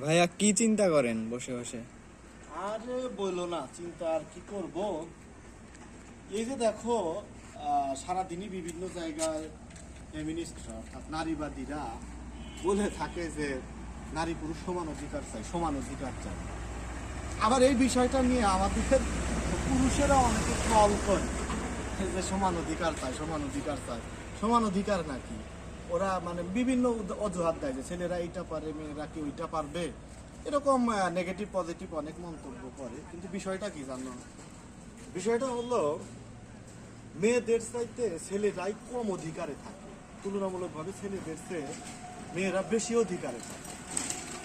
ভাইয়া কি চিন্তা করেন বসে বসে? আরে বললো না, চিন্তা আর কি করব। এই যে দেখো, সারাদিনই বিভিন্ন জায়গায় ফেমিনিস্টরা অর্থাৎ নারীবাদীরা বলে থাকে যে নারী পুরুষ সমান অধিকার চাই, সমান অধিকার চাই। আবার এই বিষয়টা নিয়ে আমাদের পুরুষেরা অনেকে ট্রল করে যে সমান অধিকার চাই, সমান অধিকার চাই। সমান অধিকার নাকি, ওরা মানে বিভিন্ন অজুহাত দেয় যে ছেলেরা এইটা পারে, মেয়েরা কি ওইটা পারবে, এরকম নেগেটিভ পজিটিভ অনেক মন্তব্য করে। কিন্তু বিষয়টা কি জানো, বিষয়টা হলো মেয়েদের চাইতে ছেলেরাই কম অধিকারে থাকে, তুলনামূলকভাবে ছেলেদের চেয়ে মেয়েরা বেশি অধিকারে থাকে।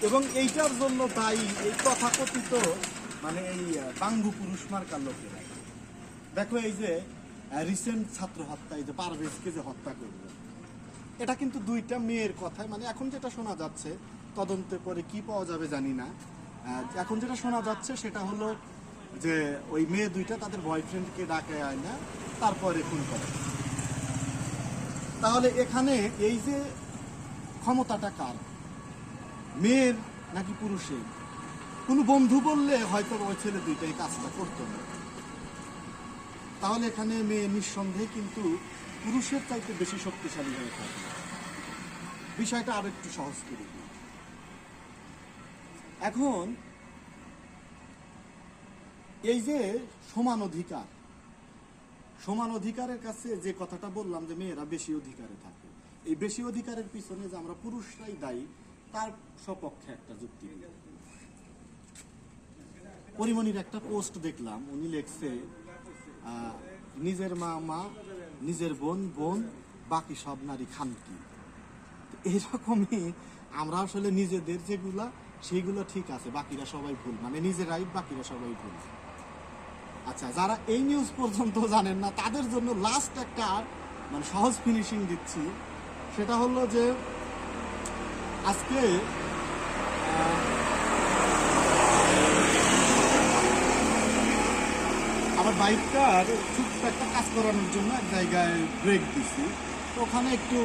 এবং এইটার জন্য দায়ী এই তথাকথিত মানে এই বাঙ্গু পুরুষ মার্কার লোকেরা। দেখো এই যে রিসেন্ট ছাত্র হত্যা, এই যে পারভেজকে যে হত্যা করলো, এটা কিন্তু দুইটা মেয়ের কথায়, মানে এখন যেটা শোনা যাচ্ছে, তদন্তে পরে কি পাওয়া যাবে জানি না, এখন যেটা শোনা যাচ্ছে সেটা হলো যে ওই মেয়ে দুইটা তাদের বয়ফ্রেন্ডকে ডাকে আয় না, তারপরে খুন করে। তাহলে এখানে এই যে ক্ষমতাটা কার, মেয়ের নাকি পুরুষের? কোনো বন্ধু বললে হয়তো ওই ছেলে দুইটাই কাজটা করতো না। তাহলে এখানে মেয়ে নিঃসন্দেহে কিন্তু পুরুষের চাইতে বেশি শক্তিশালী হয়ে থাকে। বিষয়টা আরো একটু সহজ করে দিই। এখন এই যে সমান অধিকার, সমান অধিকারের কাছে যে কথাটা বললাম যে মেয়েরা বেশি অধিকারে থাকে, এই বেশি অধিকারের পিছনে যে আমরা পুরুষরাই দায়ী, তার সপক্ষে একটা যুক্তি। পরিমণির একটা পোস্ট দেখলাম, উনি লেখছে নিজের মা মা, নিজের বোন বোন, বাকি সব নারী খানকি। এরকমই আমরা আসলে নিজেদের যেগুলা সেইগুলো ঠিক আছে, বাকিরা সবাই ভুল, মানে নিজেরাই বাকিরা সবাই ভুল। আচ্ছা, যারা এই নিউজ পর্যন্ত জানেন না তাদের জন্য লাস্ট একটা মানে সহজ ফিনিশিং দিচ্ছি। সেটা হলো যে আজকে আমার বাইকটার ছোট্ট একটা কাজ করানোর জন্য এক জায়গায় ব্রেক দিছি, তো ওখানে একটু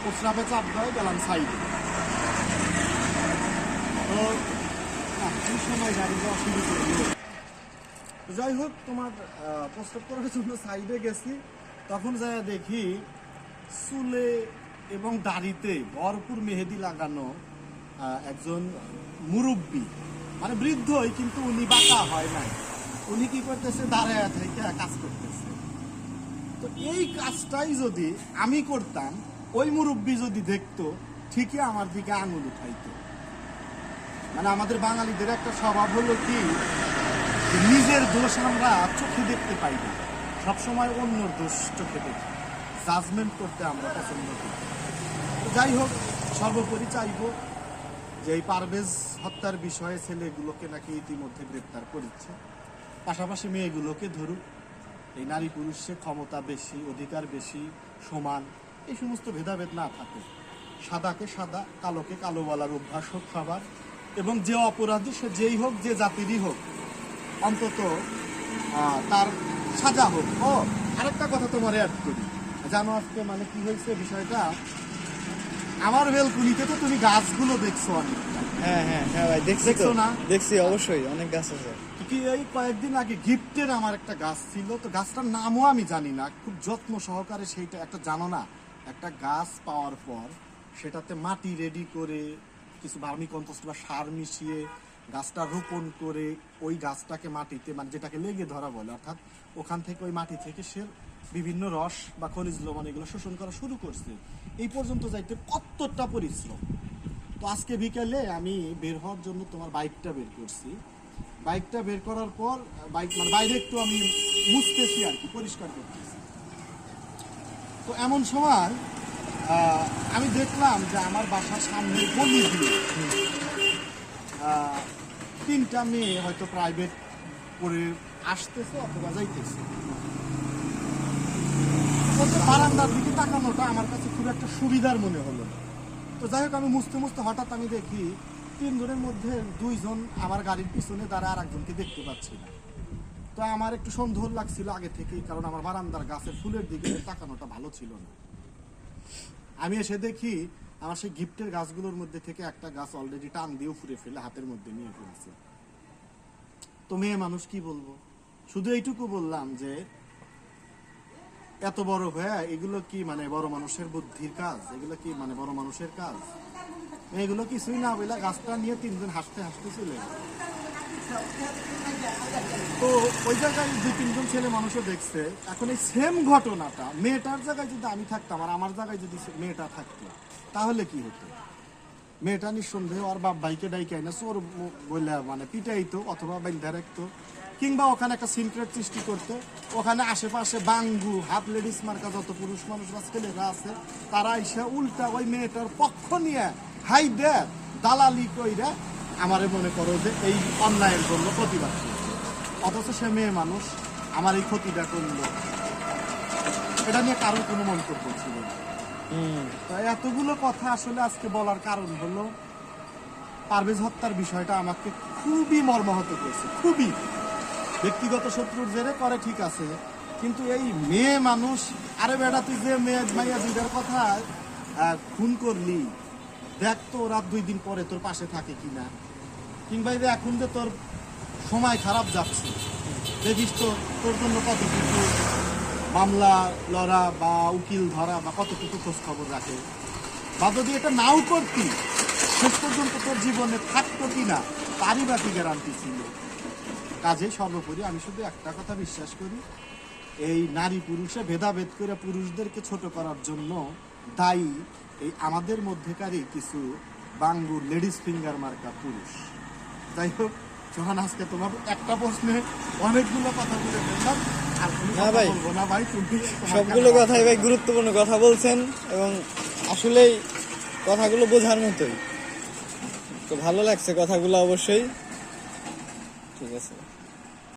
প্রস্রাবে চাপ দেয়, গেলাম সাইডে। তো এই সময় গাড়ি যাওয়া শুরু করলো। যাই হোক, তোমার প্রস্রাব করার জন্য সাইডে গেছি, তখন যাই দেখি চুলে এবং দাড়িতে ভরপুর মেহেদি লাগানো একজন মুরব্বী, মানে বৃদ্ধই, কিন্তু উনি বাঁকা হয় নাই। উনি কি করতেছে, দাঁড়ায় থেকে কাজ করতেছে। তো এই কাজটাই যদি আমি করতাম, ওই মুরব্বী যদি দেখতো, ঠিকই আমার দিকে আঙুল উঠাইতো। মানে আমাদের বাঙালিদের একটা স্বভাব হলো কি, নিজের দোষ আমরা চোখে দেখতে পাই না, সবসময় অন্যর দোষ চোখে দেখি, জাজমেন্ট করতে আমরা পছন্দ করি। যাই হোক, সর্বোপরি চাইব যে এই পারভেজ হত্যার বিষয়ে ছেলেগুলোকে নাকি ইতিমধ্যে গ্রেপ্তার করেছে, পাশাপাশি মেয়েগুলোকে ধরুক। এই নারী পুরুষের ক্ষমতা বেশি, অধিকার বেশি, সমান, এই সমস্ত ভেদাভেদ না থাকে। সাদাকে সাদা, কালোকে কালো বলার অভ্যাস হোক সবার, এবং যে অপরাধী সে যেই হোক, যে জাতিরই হোক, অন্তত তার সাজা হোক। ও আরেকটা কথা তোমার অ্যাড করি, জানো আজকে মানে কি হয়েছে বিষয়টা, আমার বেলকুনিতে তো তুমি গাছগুলো দেখছো অনেক। হ্যাঁ হ্যাঁ হ্যাঁ ভাই, দেখছি দেখছো তো, না? দেখছি অবশ্যই, অনেক গাছ আছে। কি এই কয়েকদিন আগে গিফটের আমার একটা গাছ ছিল, তো গাছটার নামও আমি জানি না, খুব যত্ন সহকারে সেইটা একটা, জানো না, একটা গাছ পাওয়ার পর সেটাতে মাটি রেডি করে কিছু ভার্মি কম্পোস্ট বা সার মিশিয়ে গাছটা রোপণ করে ওই গাছটাকে মাটিতে, মানে যেটাকে লেগে ধরা বলে, অর্থাৎ ওখান থেকে ওই মাটি থেকে সে বিভিন্ন রস বা খনিজ লবণ এগুলো শোষণ করা শুরু করছে। এই পর্যন্ত যাইতে কতটা পরিশ্রম। তো আজকে বিকেলে আমি বের হওয়ার জন্য তোমার বাইকটা বের করছি, বাইকটা বের করার পর বাইক মানে বাইরে একটু আমি মুছতেছি আর কি, পরিষ্কার করতেছি। তো এমন সময় আমি দেখলাম যে আমার বাসার সামনে গলি দিয়ে তিনটা মেয়ে হয়তো প্রাইভেট করে আসতেছে অথবা যাইতেছে। বারান্দার দিকে তাকানোটা আমার কাছে খুব একটা সুবিধার মনে হলো না। তো যাই হোক, আমি মুছতে মুছতে হঠাৎ আমি দেখি তিনজনের মধ্যে দুইজন আমার গাড়ির পিছনে দাঁড়া, আর একজনকে দেখতে পাচ্ছি না। তো আমার একটু সন্দেহ লাগছিল আগে থেকেই, কারণ আমার বারান্দার গাছের ফুলের দিকে তাকানোটা ভালো ছিল না। আমি এসে দেখি আমার সেই গিফটের গাছগুলোর মধ্যে থেকে একটা গাছ অলরেডি টান দিয়ে ফুরে ফেলে হাতের মধ্যে নিয়ে ফেলছে। তো মেয়ে মানুষ কি বলবো, শুধু এইটুকু বললাম যে এত বড় হয়ে এগুলো কি মানে বড় মানুষের বুদ্ধির কাজ, এগুলো কি মানে বড় মানুষের কাজ? এগুলো কিছুই না বলে গাছটা নিয়ে তিনজন হাসতে হাসতে চলে গেল। তো ওই জায়গায় দুই তিনজন ছেলে মানুষও দেখছে। এখন এই সেম ঘটনাটা মেয়েটার জায়গায় যদি আমি থাকতাম আর আমার জায়গায় যদি মেয়েটা থাকতো তাহলে কি হতো? মেয়েটা নিঃসন্দেহ আর বাপ ভাইকে ডাইকে আইনা চোর বললে মানে পিটাইতো অথবা বাইন্ধা রাখতো, কিংবা ওখানে একটা সিনক্রেট সৃষ্টি করতো। ওখানে আশেপাশে বাঙ্গু হাফ লেডিস মার্কা যত পুরুষ মানুষ বা ছেলেরা আছে তারা এসে উল্টা ওই মেয়েটার পক্ষ নিয়ে হাই দে দালালি কইরা আমারে মনে করো যে এই অন্যায়ের জন্য প্রতিবাদ করছে, অথচ সে মেয়ে মানুষ আমার এই ক্ষতিটা করলো। এটা নিয়ে কারোর কোনো মন্তব্য ছিল না। তো এতগুলো কথা আসলে আজকে বলার কারণ হলো পারভেজ হত্যার বিষয়টা আমাকে খুবই মর্মাহত করেছে, খুবই। ব্যক্তিগত শত্রুর জেরে করে ঠিক আছে, কিন্তু এই মেয়ে মানুষ, আরে বেটা তুই যে মেয়ে মাইয়া দুইটার কথা খুন করলি, দেখ তো ওরা 2 দিন পরে তোর পাশে থাকে কিনা, কিংবা যে এখন যে তোর সময় খারাপ যাচ্ছে দেখিস তো তোর জন্য কতটুকু মামলা লড়া বা উকিল ধরা বা কতটুকু খোঁজ খবর রাখে, বা যদি এটা নাও করতি শেষ পর্যন্ত তোর জীবনে থাকতো কিনা তারই বা কি গ্যারান্টি ছিল। কাজে সর্বোপরি আমি শুধু একটা কথা বিশ্বাস করি, এই নারী পুরুষে ভেদাভেদ করে পুরুষদেরকে ছোট করার জন্য দায়ী এই আমাদের মধ্যেকারই কিছু বাঙ্গু লেডিস ফিঙ্গার মার্কা পুরুষ। যাই হোক যখন আজকে তোমার একটা প্রশ্নে অনেকগুলো কথা বলে ফেললাম, আর কোনো না কথা ভাই, বলবো না ভাই, তুমি সবগুলো কথাই ভাই গুরুত্বপূর্ণ কথা বলছেন এবং আসলেই কথাগুলো বোঝার মতোই। তো ভালো লাগছে কথাগুলো অবশ্যই। ঠিক আছে।